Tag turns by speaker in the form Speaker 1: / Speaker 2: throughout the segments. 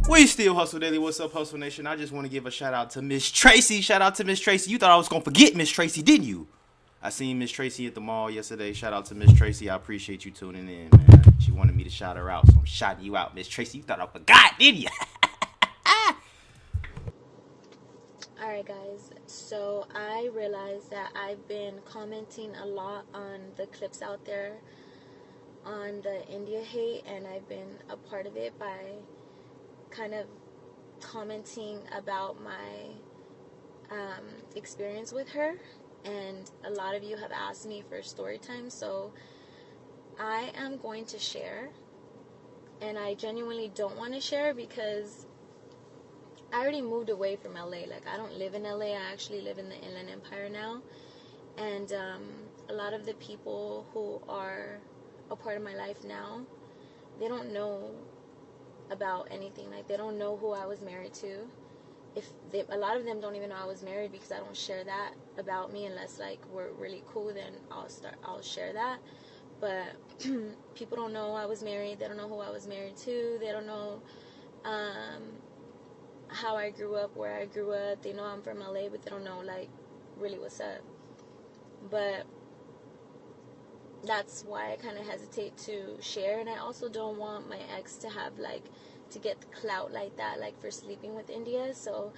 Speaker 1: We still hustle daily. What's up, Hustle Nation? I just want to give a shout out to Miss Tracy. Shout out to Miss Tracy. You thought I was gonna forget Miss Tracy, didn't you? I seen Miss Tracy at the mall yesterday. Shout out to Miss Tracy. I appreciate you tuning in, man. She wanted me to shout her out, so I'm shouting you out, Miss Tracy. You thought I forgot, didn't you?
Speaker 2: Alright guys, so I realized that I've been commenting a lot on the clips out there on the India hate, and I've been a part of it by kind of commenting about my experience with her, and a lot of you have asked me for story time, so I am going to share, and I genuinely don't want to share because I already moved away from LA. Like, I don't live in LA. I actually live in the Inland Empire now. And a lot of the people who are a part of my life now, they don't know about anything. Like, they don't know who I was married to. A lot of them don't even know I was married because I don't share that about me unless, like, we're really cool. Then I'll share that. But people don't know I was married. They don't know who I was married to. They don't know how I grew up, where I grew up. They know I'm from LA, but they don't know, like, really what's up. But that's why I kind of hesitate to share. And I also don't want my ex to have, like, to get the clout like that, like, for sleeping with India. So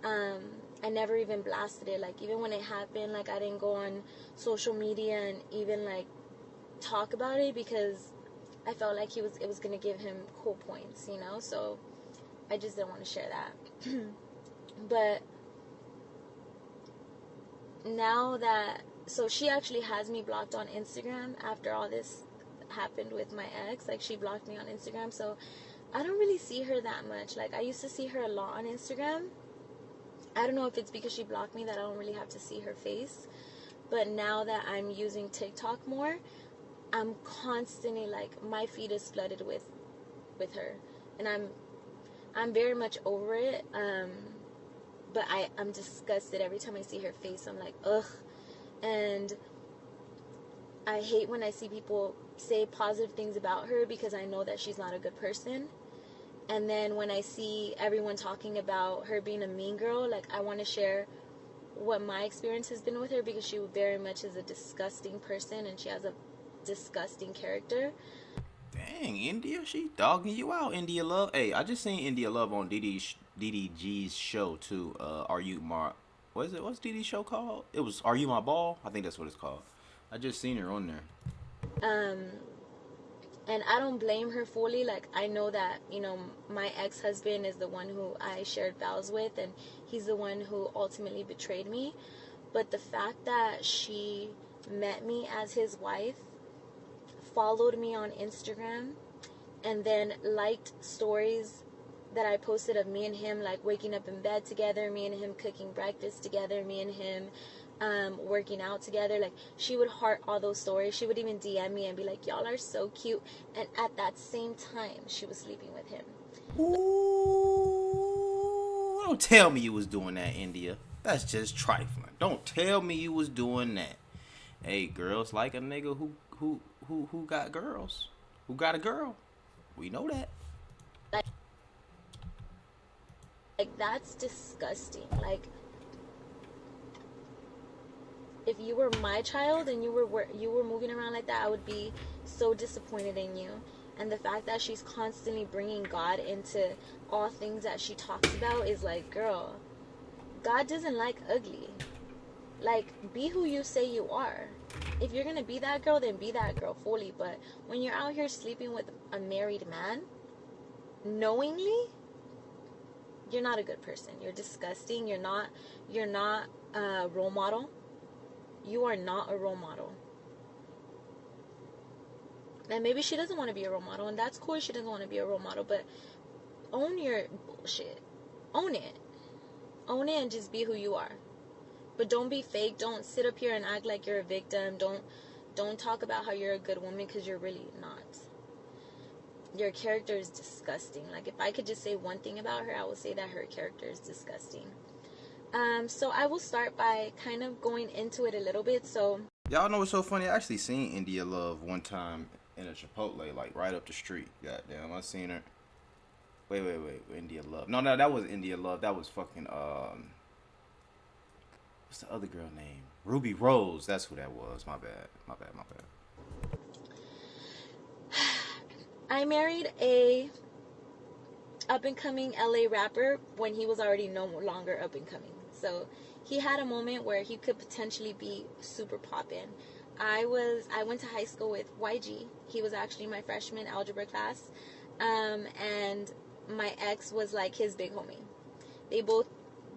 Speaker 2: I never even blasted it. Like, even when it happened, like, I didn't go on social media and even, like, talk about it because I felt like it was gonna give him cool points, you know. So I just didn't want to share that. But now that, so she actually has me blocked on Instagram after all this happened with my ex. Like, she blocked me on Instagram, so I don't really see her that much. Like, I used to see her a lot on Instagram. I don't know if it's because she blocked me that I don't really have to see her face. But now that I'm using TikTok more, I'm constantly, like, my feed is flooded with her. And I'm very much over it, but I'm disgusted every time I see her face. I'm like, ugh. And I hate when I see people say positive things about her because I know that she's not a good person. And then when I see everyone talking about her being a mean girl, like, I want to share what my experience has been with her because she very much is a disgusting person and she has a disgusting character.
Speaker 1: Dang, India, she dogging you out, India Love. Hey, I just seen India Love on DDG's show too. Are You My, what is it? What's DD's show called? It was Are You My Ball? I think that's what it's called. I just seen her on there.
Speaker 2: And I don't blame her fully. Like, I know that, you know, my ex-husband is the one who I shared vows with, and he's the one who ultimately betrayed me. But the fact that she met me as his wife, followed me on Instagram, and then liked stories that I posted of me and him, like, waking up in bed together, me and him cooking breakfast together, me and him working out together. Like, she would heart all those stories. She would even DM me and be like, y'all are so cute. And at that same time, she was sleeping with him.
Speaker 1: Ooh, don't tell me you was doing that, India. That's just trifling. Don't tell me you was doing that. Hey, girls like a nigga who got girls, who got a girl. We know that.
Speaker 2: Like, that's disgusting. Like, if you were my child and you were moving around like that, I would be so disappointed in you. And the fact that she's constantly bringing God into all things that she talks about is like, girl, God doesn't like ugly. Like, be who you say you are. If you're gonna be that girl, then be that girl fully. But when you're out here sleeping with a married man, knowingly, you're not a good person. You're disgusting. You're not a role model. You are not a role model. And maybe she doesn't want to be a role model, and that's cool. She doesn't want to be a role model, but own your bullshit. Own it. Own it and just be who you are. But don't be fake. Don't sit up here and act like you're a victim. Don't talk about how you're a good woman, because you're really not. Your character is disgusting. Like, if I could just say one thing about her, I would say that her character is disgusting. So I will start by kind of going into it a little bit. So
Speaker 1: Y'all know what's so funny? I actually seen India Love one time in a Chipotle, like right up the street. Goddamn, I seen her. Wait. India Love. No, that was India Love. That was fucking what's the other girl name? Ruby Rose. That's who that was. My bad.
Speaker 2: I married a up and coming LA rapper when he was already no longer up and coming. So he had a moment where he could potentially be super poppin'. I went to high school with YG. He was actually my freshman algebra class. And my ex was like his big homie. They both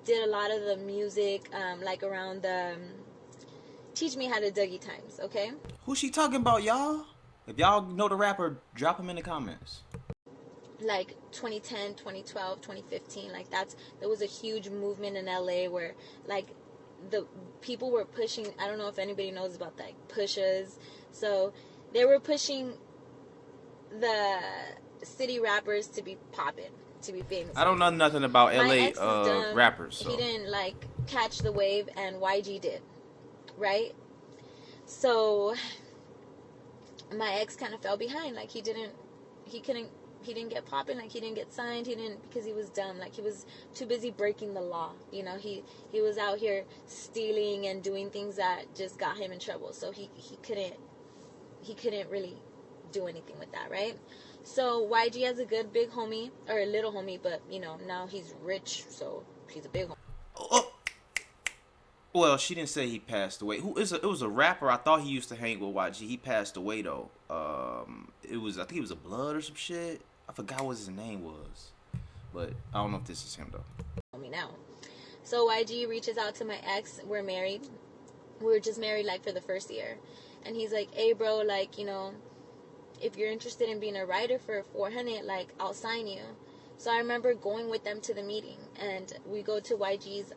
Speaker 2: did a lot of the music, like around the Teach Me How to Dougie times, okay?
Speaker 1: Who's she talking about, y'all? If y'all know the rapper, drop him in the comments.
Speaker 2: Like 2010, 2012, 2015, like there was a huge movement in LA where like the people were pushing, I don't know if anybody knows about like pushes. So they were pushing the city rappers to be poppin', to be famous.
Speaker 1: I don't know nothing about
Speaker 2: My
Speaker 1: LA
Speaker 2: ex is dumb.
Speaker 1: rappers. So.
Speaker 2: He didn't like catch the wave, and YG did, right? So my ex kind of fell behind. Like he didn't get popping. Like he didn't get signed. He didn't, because he was dumb. Like he was too busy breaking the law. You know, he was out here stealing and doing things that just got him in trouble. So he couldn't really do anything with that, right? So YG has a good big homie, or a little homie, but you know, now he's rich, so he's a big homie.
Speaker 1: Oh. Well, she didn't say he passed away. It was a rapper. I thought he used to hang with YG. He passed away though. I think it was a Blood or some shit. I forgot what his name was, but I don't know if this is him though.
Speaker 2: Me now. So YG reaches out to my ex. We're married. We were just married like for the first year, and he's like, "Hey, bro, like, you know, if you're interested in being a writer for 400, like, I'll sign you." So I remember going with them to the meeting, and we go to YG's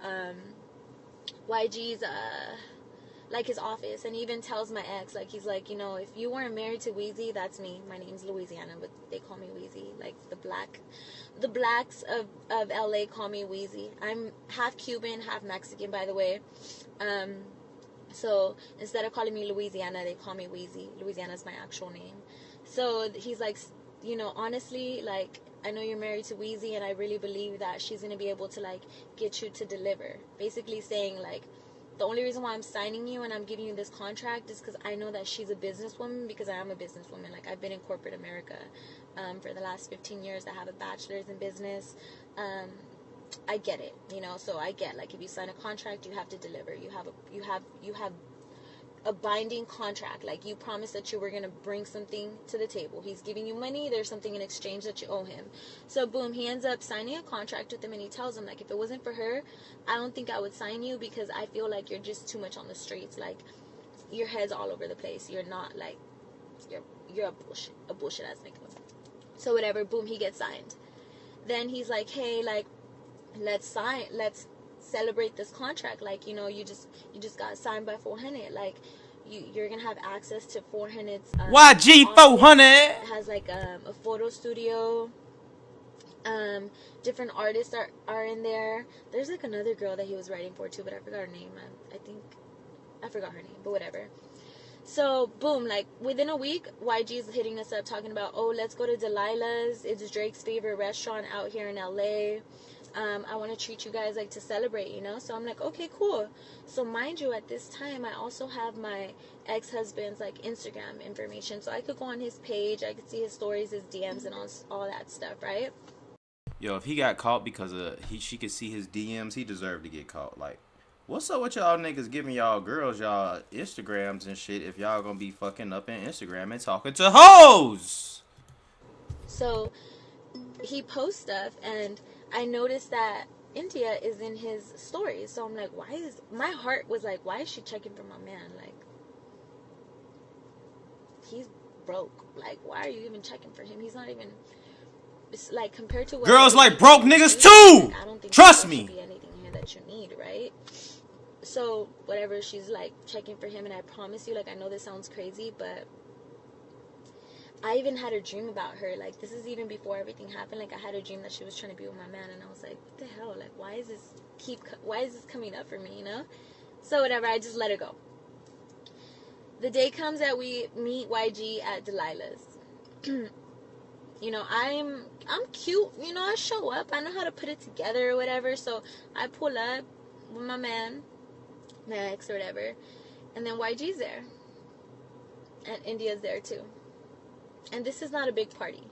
Speaker 2: like his office, and he even tells my ex, like, he's like, you know, if you weren't married to Weezy, that's me. My name's Louisiana, but they call me Weezy. Like the blacks of LA call me Weezy. I'm half Cuban, half Mexican, by the way. So instead of calling me Louisiana, they call me Weezy. Louisiana's my actual name. So he's like, you know, honestly, like, I know you're married to Weezy, and I really believe that she's going to be able to, like, get you to deliver. Basically saying, like, the only reason why I'm signing you and I'm giving you this contract is because I know that she's a businesswoman, because I am a businesswoman. Like, I've been in corporate America for the last 15 years. I have a bachelor's in business. I get it, you know, so I get, like, if you sign a contract, you have to deliver. You have a binding contract. Like, you promised that you were going to bring something to the table. He's giving you money. There's something in exchange that you owe him. So boom, he ends up signing a contract with him, and he tells him, like, if it wasn't for her, I don't think I would sign you, because I feel like you're just too much on the streets. Like, your head's all over the place. You're not, like, you're a bullshit ass nigga. So whatever, boom, he gets signed. Then he's like, hey, like, let's celebrate this contract. Like, you know, you just got signed by 400. Like, you're gonna have access to 400's
Speaker 1: YG 400.
Speaker 2: It has like a photo studio. Different artists are in there. There's like another girl that he was writing for too, but I forgot her name. I think I forgot her name, but whatever. So boom, like within a week, YG's hitting us up talking about, oh, let's go to Delilah's. It's Drake's favorite restaurant out here in LA. I want to treat you guys, like, to celebrate, you know? So I'm like, okay, cool. So mind you, at this time, I also have my ex-husband's, like, Instagram information. So I could go on his page. I could see his stories, his DMs, and all that stuff, right?
Speaker 1: Yo, if he got caught because she could see his DMs, he deserved to get caught. Like, what's up with y'all niggas giving y'all girls y'all Instagrams and shit if y'all gonna be fucking up in Instagram and talking to hoes?
Speaker 2: So he posts stuff, and I noticed that India is in his stories. So I'm like, my heart was like, why is she checking for my man? Like, he's broke. Like, why are you even checking for him? He's not even, it's like, compared to what
Speaker 1: Girls like broke niggas too.
Speaker 2: Like, I don't think
Speaker 1: Trust me.
Speaker 2: there should be anything here that you need, right? So whatever, she's like checking for him, and I promise you, like, I know this sounds crazy, but I even had a dream about her. Like, this is even before everything happened. Like, I had a dream that she was trying to be with my man, and I was like, what the hell? Like, why is this coming up for me, you know? So whatever, I just let it go. The day comes that we meet YG at Delilah's. You know, I'm cute. You know, I show up. I know how to put it together or whatever. So I pull up with my man, my ex or whatever, and then YG's there, and India's there too. And this is not a big party.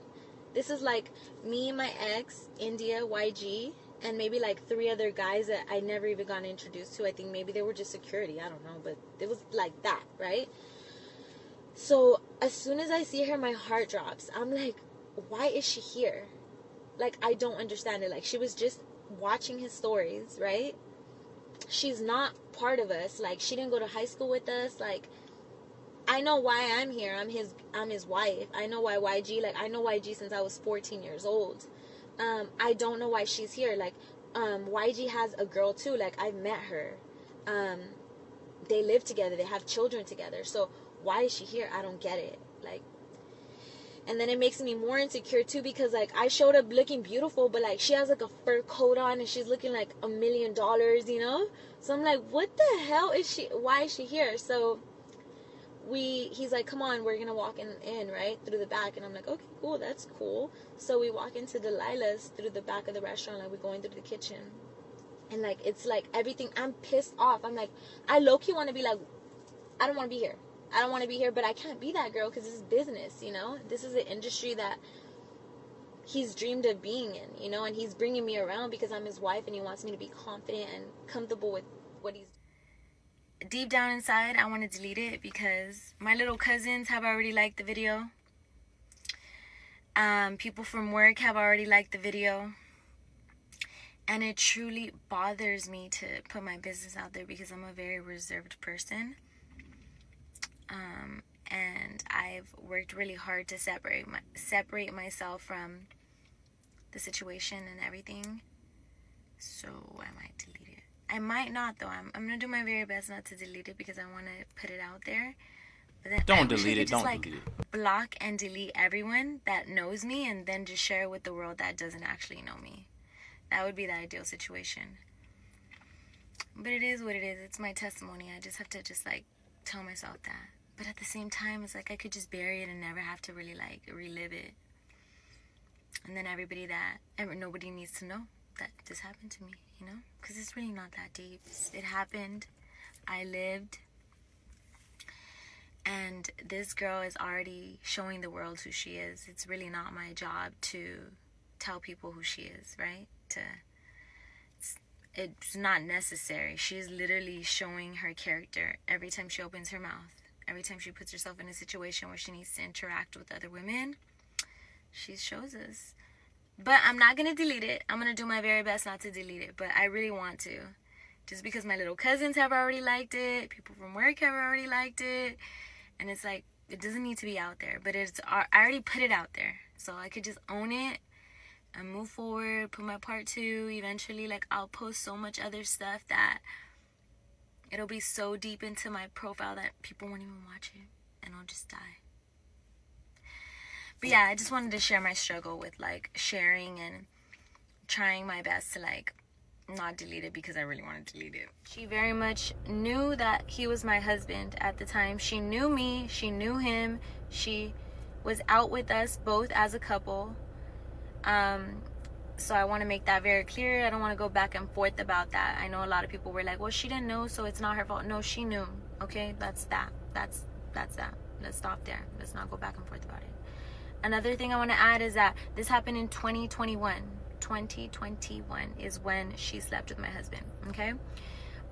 Speaker 2: This is like me, my ex, India, YG, and maybe like 3 other guys that I never even got introduced to. I think maybe they were just security. I don't know, but it was like that, right? So as soon as I see her, my heart drops. I'm like, why is she here? Like, I don't understand it. Like, she was just watching his stories, right? She's not part of us. Like, she didn't go to high school with us. Like, I know why I'm here. I'm his wife. I know why YG, like, I know YG since I was 14 years old. I don't know why she's here. Like, YG has a girl too. Like, I've met her. They live together. They have children together. So why is she here? I don't get it. Like, and then it makes me more insecure too, because like I showed up looking beautiful, but like she has like a fur coat on and she's looking like $1 million, you know? So I'm like, what the hell is she? Why is she here? So he's like, come on, we're gonna walk in right through the back, and I'm like, okay, cool, that's cool. So we walk into Delilah's through the back of the restaurant, like we're going through the kitchen, and like it's like everything. I'm pissed off. I'm like, I low-key want to be like, I don't want to be here. I don't want to be here, but I can't be that girl because this is business, you know? This is an industry that he's dreamed of being in, you know? And he's bringing me around because I'm his wife and he wants me to be confident and comfortable with what he's doing. Deep down inside, I want to delete it because my little cousins have already liked the video. People from work have already liked the video. And it truly bothers me to put my business out there because I'm a very reserved person. And I've worked really hard to separate myself from the situation and everything. So I might delete it. I might not though. I'm gonna do my very best not to delete it because I want to put it out there. But then
Speaker 1: Don't delete it. Don't
Speaker 2: like
Speaker 1: delete it.
Speaker 2: block and delete everyone that knows me and then just share it with the world that doesn't actually know me. That would be the ideal situation. But it is what it is. It's my testimony. I just have to just like tell myself that. But at the same time, it's like I could just bury it and never have to really like relive it. And then nobody needs to know that this happened to me, you know? Because it's really not that deep. It happened. I lived. And this girl is already showing the world who she is. It's really not my job to tell people who she is, right? It's not necessary. She's literally showing her character every time she opens her mouth. Every time she puts herself in a situation where she needs to interact with other women, she shows us. But I'm not going to delete it. I'm going to do my very best not to delete it. But I really want to. Just because my little cousins have already liked it. People from work have already liked it. And it's like, it doesn't need to be out there. But I already put it out there. So I could just own it and move forward. Put my part 2. Eventually, like, I'll post so much other stuff that it'll be so deep into my profile that people won't even watch it. And I'll just die. But yeah, I just wanted to share my struggle with, like, sharing and trying my best to, like, not delete it because I really want to delete it. She very much knew that he was my husband at the time. She knew me. She knew him. She was out with us both as a couple. So I want to make that very clear. I don't want to go back and forth about that. I know a lot of people were like, well, she didn't know, so it's not her fault. No, she knew. Okay, that's that. That's that. Let's stop there. Let's not go back and forth about it. Another thing I want to add is that this happened in 2021. 2021 is when she slept with my husband. Okay.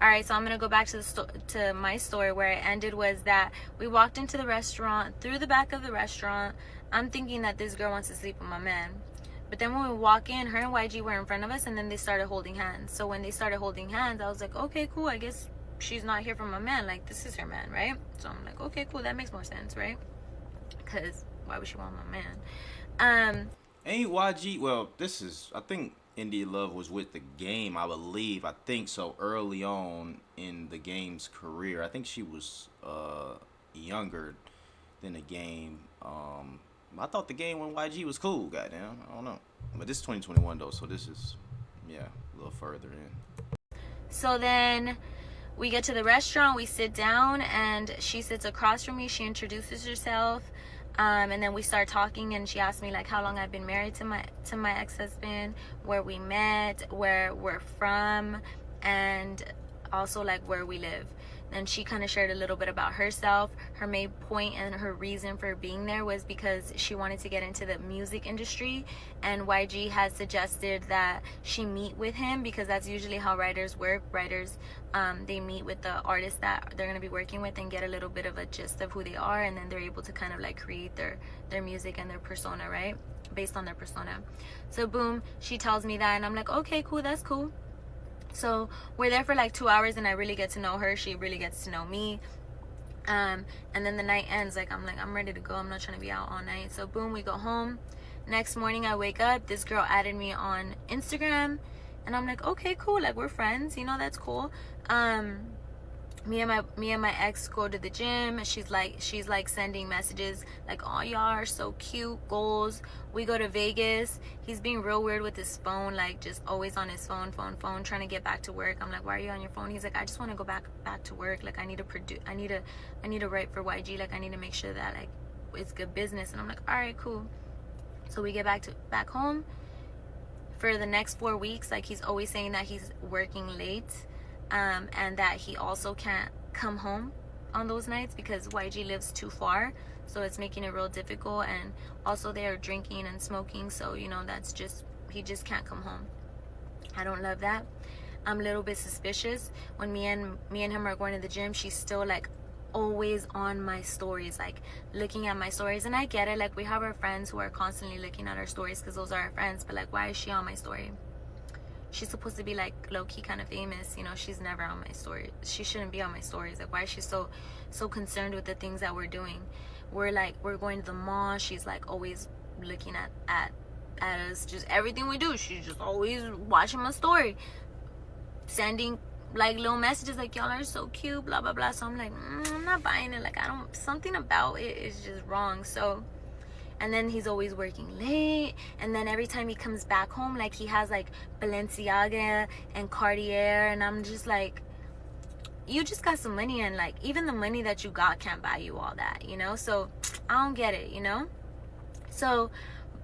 Speaker 2: All right, so I'm gonna go back to my story. Where it ended was that we walked into the restaurant, through the back of the restaurant. I'm thinking that this girl wants to sleep with my man. But then when we walk in, her and YG were in front of us, and then they started holding hands. So when they started holding hands, I was like, okay, cool. I guess she's not here for my man. Like, this is her man, right? So I'm like, okay, cool. That makes more sense, right? Because why would she want my man?
Speaker 1: Ain't YG, well, this is, I think India Love was with the game, I believe. I think so, early on in the game's career. I think she was younger than the game. I thought the game when YG was cool, goddamn. I don't know. But this is 2021, though, so this is, yeah, a little further in.
Speaker 2: So then we get to the restaurant, we sit down, and she sits across from me. She introduces herself. And then we start talking, and she asked me like how long I've been married to my ex-husband, where we met, where we're from, and also like where we live. And she kind of shared a little bit about herself. Her main point and her reason for being there was because she wanted to get into the music industry, and YG has suggested that she meet with him, because that's usually how writers work. Writers, they meet with the artist that they're going to be working with and get a little bit of a gist of who they are, and then they're able to kind of like create their music and their persona, right, based on their persona. So boom, she tells me that, and I'm like, okay, cool, that's cool. So we're there for like 2 hours, and I really get to know her. She really gets to know me. And then the night ends. I'm ready to go. I'm not trying to be out all night. So boom, we go home. Next morning I wake up. This girl added me on Instagram, and I'm like, okay, cool. Like, we're friends. That's cool. Me and my ex go to the gym. She's like sending messages like, oh, y'all are so cute, goals. We go to Vegas. He's being real weird with his phone, like just always on his phone, trying to get back to work. I'm like, why are you on your phone? He's like, I just want to go back to work. Like, I need to write for YG. Like, I need to make sure that like it's good business. And I'm like, all right, cool. So we get back home. For the next 4 weeks, like, he's always saying that he's working late. And that he also can't come home on those nights because YG lives too far, so it's making it real difficult. And also they are drinking and smoking, so that's just, he just can't come home. I don't love that. I'm a little bit suspicious. When me and him are going to the gym, she's still like always on my stories, like looking at my stories. And I get it, like, we have our friends who are constantly looking at our stories because those are our friends, but like, why is she on my story? She's supposed to be like low-key kind of famous, she's never on my story. She shouldn't be on my stories. Like, why is she so concerned with the things that we're doing? We're going to the mall. She's like always looking at us, just everything we do. She's just always watching my story, sending like little messages like, y'all are so cute, blah blah blah. So I'm like, I'm not buying it. Like, something about it is just wrong. So, and then he's always working late, and then every time he comes back home, like, he has like Balenciaga and Cartier, and I'm just like, you just got some money, and like, even the money that you got can't buy you all that, so I don't get it. So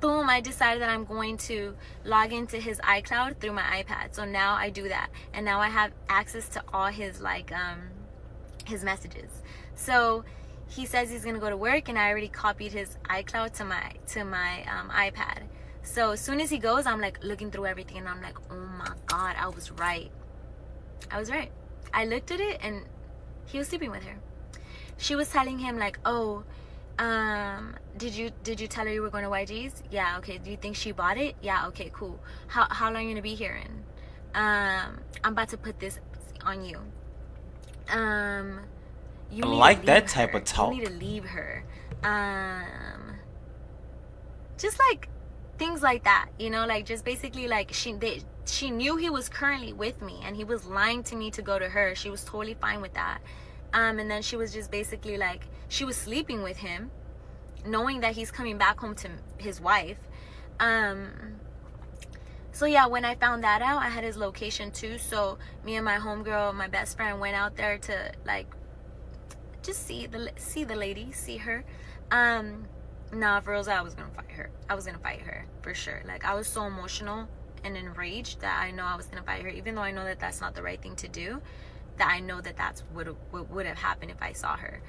Speaker 2: boom, I decided that I'm going to log into his iCloud through my iPad. So now I do that, and now I have access to all his like his messages. So he says he's gonna go to work, and I already copied his iCloud to my iPad. So as soon as he goes, I'm like looking through everything, and I'm like, oh my god, I was right. I looked at it, and he was sleeping with her. She was telling him like, oh, did you tell her you were going to YG's? Yeah, okay. Do you think she bought it? Yeah, okay, cool. How long are you gonna be here in? I'm about to put this on you. You
Speaker 1: I
Speaker 2: need
Speaker 1: like
Speaker 2: to
Speaker 1: that
Speaker 2: leave
Speaker 1: type
Speaker 2: her.
Speaker 1: of talk.
Speaker 2: You need to leave her. Just like things like that, like just basically like she knew he was currently with me, and he was lying to me to go to her. She was totally fine with that. And then she was just basically like, she was sleeping with him, knowing that he's coming back home to his wife. So yeah, when I found that out, I had his location too. So me and my homegirl, my best friend, went out there to like just see the lady, see her. Nah, for real, I was gonna fight her for sure. Like, I was so emotional and enraged that I know I was gonna fight her, even though I know that that's not the right thing to do. That I know that that's what would have happened if I saw her.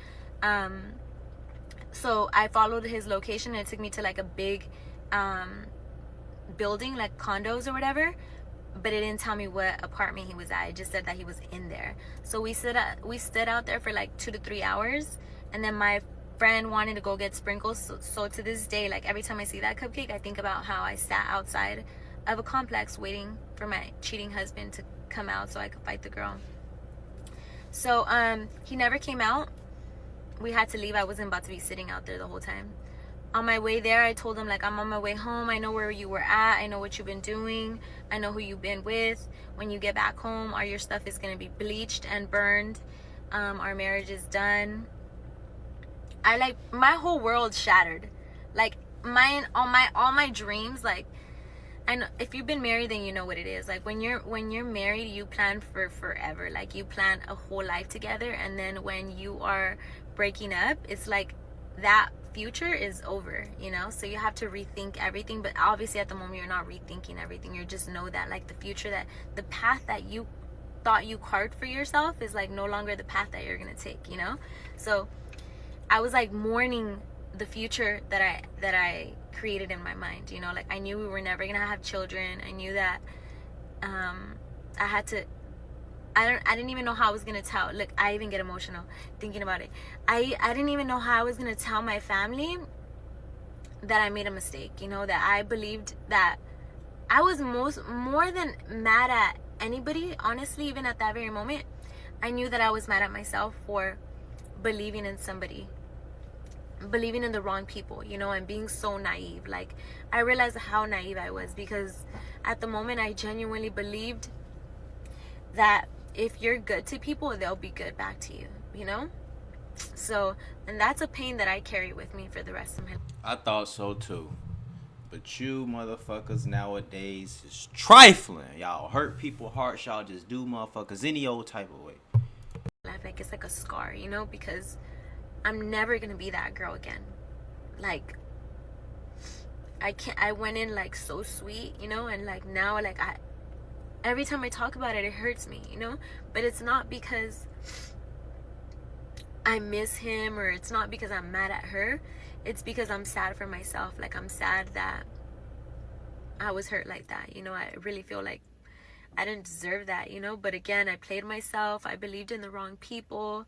Speaker 2: So I followed his location, and it took me to like a big building, like condos or whatever, but it didn't tell me what apartment he was at. It just said that he was in there. So we stood out there for like 2 to 3 hours, and then my friend wanted to go get sprinkles. So to this day, like, every time I see that cupcake, I think about how I sat outside of a complex waiting for my cheating husband to come out so I could fight the girl. So he never came out. We had to leave. I wasn't about to be sitting out there the whole time. On my way there, I told him, like, I'm on my way home. I know where you were at. I know what you've been doing. I know who you've been with. When you get back home, all your stuff is going to be bleached and burned. Our marriage is done. My whole world shattered. Like, all my dreams, like, I know if you've been married, then you know what it is. Like, when you're married, you plan for forever. Like, you plan a whole life together, and then when you are breaking up, it's like that future is over, you know? So you have to rethink everything, but obviously at the moment you're not rethinking everything. You just know that like the future, that the path that you thought you carved for yourself is like no longer the path that you're gonna take, you know? So I was like mourning the future that I created in my mind, you know? Like I knew we were never gonna have children. I knew that I had to, I didn't even know how I was gonna tell. Look, I even get emotional thinking about it. I didn't even know how I was gonna tell my family that I made a mistake, you know, that I believed that I was more than mad at anybody, honestly. Even at that very moment, I knew that I was mad at myself for believing in somebody, believing in the wrong people, you know, and being so naive. Like I realized how naive I was, because at the moment I genuinely believed that if you're good to people, they'll be good back to you, you know? So, and that's a pain that I carry with me for the rest of my life.
Speaker 1: I thought so too. But you motherfuckers nowadays is trifling. Y'all hurt people's hearts. Y'all just do motherfuckers any old type of way.
Speaker 2: Like it's like a scar, you know, because I'm never gonna be that girl again. Like I can't. I went in like so sweet, you know, and like now, like every time I talk about it, it hurts me, you know. But it's not because I miss him, or it's not because I'm mad at her. It's because I'm sad for myself. Like I'm sad that I was hurt like that, you know. I really feel like I didn't deserve that, you know. But again, I played myself. I believed in the wrong people.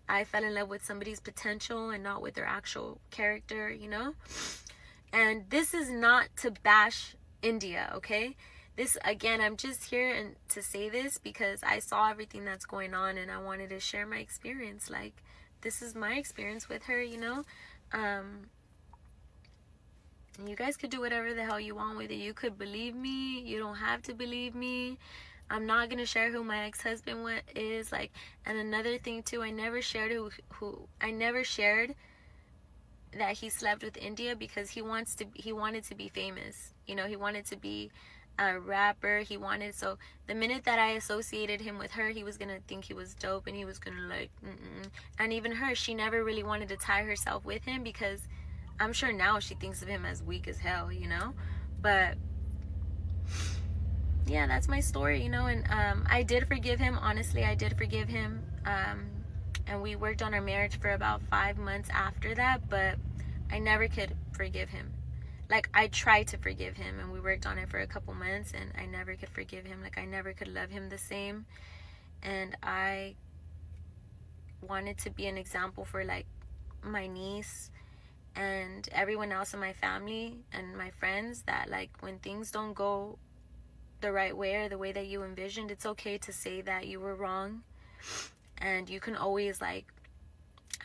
Speaker 2: I fell in love with somebody's potential and not with their actual character, you know. And this is not to bash India, okay? This, again, I'm just here and to say this because I saw everything that's going on and I wanted to share my experience. Like, this is my experience with her, you know. You guys could do whatever the hell you want with it. You could believe me. You don't have to believe me. I'm not gonna share who my ex-husband is. Like, and another thing too, I never shared I never shared that he slept with India because he wanted to be famous. You know, he wanted to be a rapper. So the minute that I associated him with her, he was gonna think he was dope and he was gonna like, and even her, she never really wanted to tie herself with him because I'm sure now she thinks of him as weak as hell, you know. But yeah, that's my story, you know. And I did forgive him. Honestly, I did forgive him. And we worked on our marriage for about 5 months after that, but I never could forgive him. Like, I tried to forgive him, and we worked on it for a couple months, and I never could forgive him. Like, I never could love him the same. And I wanted to be an example for, like, my niece and everyone else in my family and my friends, that like when things don't go the right way or the way that you envisioned, it's okay to say that you were wrong. And you can always, like,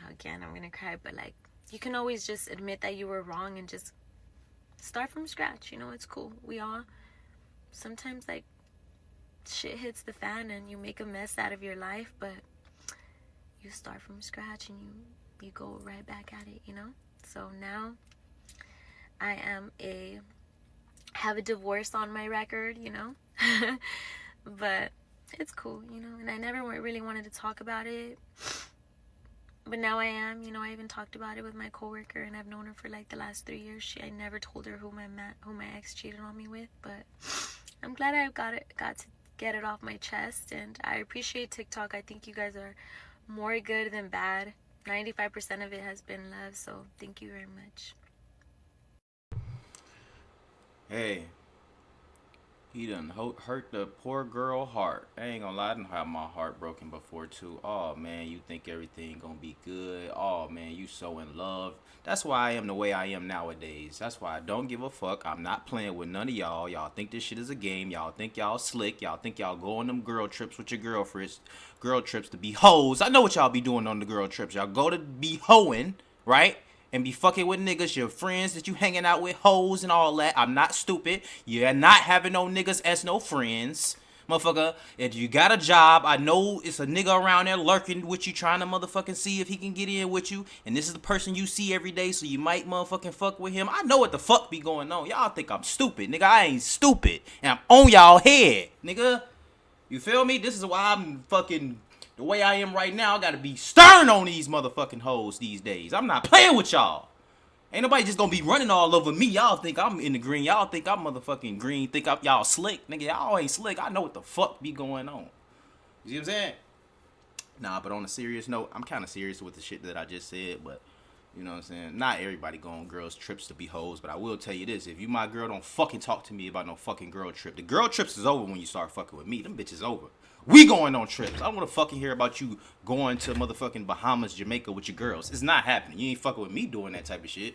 Speaker 2: again, I'm gonna cry, but like you can always just admit that you were wrong and just start from scratch, you know. It's cool. We all sometimes, like, shit hits the fan and you make a mess out of your life, but you start from scratch and you go right back at it, you know. So now I have a divorce on my record, you know. But it's cool, you know. And I never really wanted to talk about it, but now I am, you know. I even talked about it with my coworker, and I've known her for like the last 3 years. I never told her who my ex cheated on me with, but I'm glad I got to get it off my chest. And I appreciate TikTok. I think you guys are more good than bad. 95% of it has been love, so thank you very much.
Speaker 1: Hey, he done hurt the poor girl heart. I ain't gonna lie, I done had my heart broken before too. Oh man, you think everything gonna be good. Oh man, you so in love. That's why I am the way I am nowadays. That's why I don't give a fuck. I'm not playing with none of y'all. Y'all think this shit is a game. Y'all think y'all slick. Y'all think y'all go on them girl trips with your girlfriends. Girl trips to be hoes. I know what y'all be doing on the girl trips. Y'all go to be hoeing, right? And be fucking with niggas, your friends that you hanging out with, hoes and all that. I'm not stupid. You're not having no niggas as no friends. Motherfucker, if you got a job, I know it's a nigga around there lurking with you, trying to motherfucking see if he can get in with you. And this is the person you see every day, so you might motherfucking fuck with him. I know what the fuck be going on. Y'all think I'm stupid. Nigga, I ain't stupid. And I'm on y'all head, nigga. You feel me? This is why I'm fucking The way I am right now, I gotta be stern on these motherfucking hoes these days. I'm not playing with y'all. Ain't nobody just gonna be running all over me. Y'all think I'm in the green. Y'all think I'm motherfucking green. Think y'all slick. Nigga, y'all ain't slick. I know what the fuck be going on. You see what I'm saying? Nah, but on a serious note, I'm kind of serious with the shit that I just said, but you know what I'm saying? Not everybody go on girls' trips to be hoes, but I will tell you this. If you my girl, don't fucking talk to me about no fucking girl trip. The girl trips is over when you start fucking with me. Them bitches over. We going on trips. I don't want to fucking hear about you going to motherfucking Bahamas, Jamaica with your girls. It's not happening. You ain't fucking with me doing that type of shit.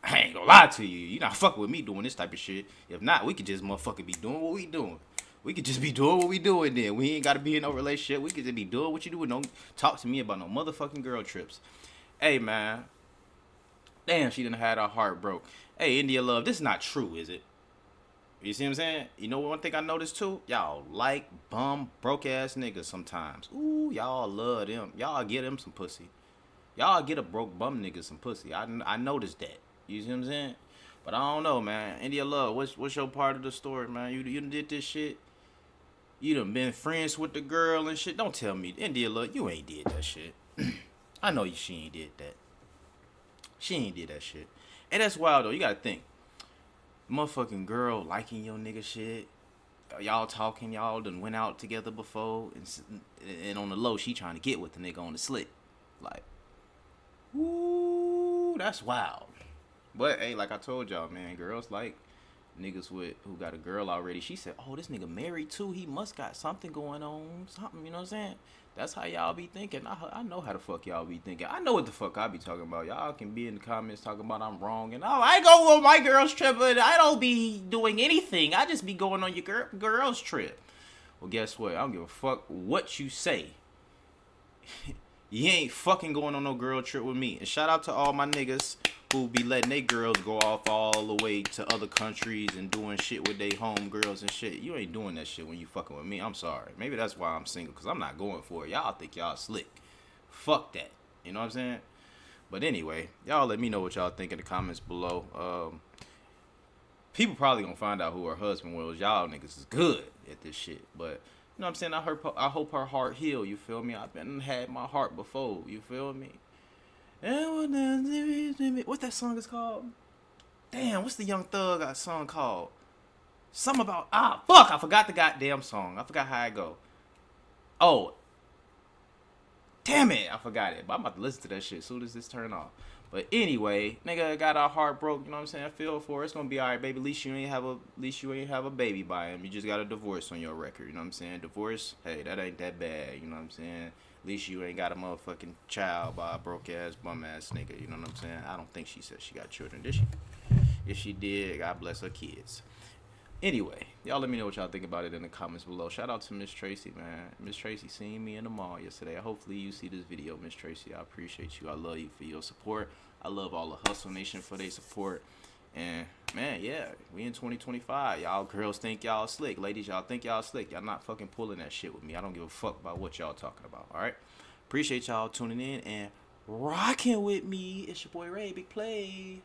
Speaker 1: I ain't gonna lie to you. You not fucking with me doing this type of shit. If not, we could just motherfucking be doing what we doing. We could just be doing what we doing then. We ain't gotta be in no relationship. We could just be doing what you doing. Don't talk to me about no motherfucking girl trips. Hey, man. Damn, she done had her heart broke. Hey, India Love, this is not true, is it? You see what I'm saying? You know one thing I noticed too? Y'all like bum, broke ass niggas sometimes. Ooh, y'all love them. Y'all get them some pussy. Y'all get a broke bum nigga some pussy. I noticed that. You see what I'm saying? But I don't know, man. India Love, what's your part of the story, man? You done did this shit? You done been friends with the girl and shit? Don't tell me. India Love, you ain't did that shit. I know she ain't did that. She ain't did that shit. And that's wild, though. You gotta think. Motherfucking girl liking your nigga shit. Y'all talking. Y'all done went out together before. And on the low, she trying to get with the nigga on the slick. Like, ooh, that's wild. But, hey, like I told y'all, man, girls like niggas who got a girl already. She said, oh, this nigga married too. He must got something going on. Something, you know what I'm saying? That's how y'all be thinking. I know how the fuck y'all be thinking. I know what the fuck I be talking about. Y'all can be in the comments talking about I'm wrong. And, oh, I go on my girl's trip, but I don't be doing anything. I just be going on your girl's trip. Well, guess what? I don't give a fuck what you say. You ain't fucking going on no girl trip with me. And shout out to all my niggas who be letting they girls go off all the way to other countries and doing shit with they home girls and shit. You ain't doing that shit when you fucking with me. I'm sorry. Maybe that's why I'm single, because I'm not going for it. Y'all think y'all slick. Fuck that. You know what I'm saying? But anyway, y'all let me know what y'all think in the comments below. People probably gonna find out who her husband was. Y'all niggas is good at this shit. But you know what I'm saying? I hope her heart heal. You feel me? I've been had my heart before. You feel me? What that song is called? Damn, what's the Young Thug song called? Something about fuck! I forgot the goddamn song. I forgot how it go. Oh, damn it! I forgot it. But I'm about to listen to that shit as soon as this turn off. But anyway, nigga got our heart broke. You know what I'm saying? I feel for it. It's gonna be alright, baby. At least you ain't have a baby by him. You just got a divorce on your record. You know what I'm saying? Divorce, hey, that ain't that bad. You know what I'm saying? At least you ain't got a motherfucking child by a broke ass bum ass nigga. You know what I'm saying? I don't think she said she got children, did she? If she did, God bless her kids. Anyway, y'all let me know what y'all think about it in the comments below. Shout out to Miss Tracy, man. Miss Tracy seen me in the mall yesterday. Hopefully you see this video, Miss Tracy. I appreciate you. I love you for your support. I love all the Hustle Nation for their support. And, man, yeah, we in 2025. Y'all girls think y'all slick. Ladies, y'all think y'all slick. Y'all not fucking pulling that shit with me. I don't give a fuck about what y'all talking about, all right? Appreciate y'all tuning in and rocking with me. It's your boy Ray, Big Play.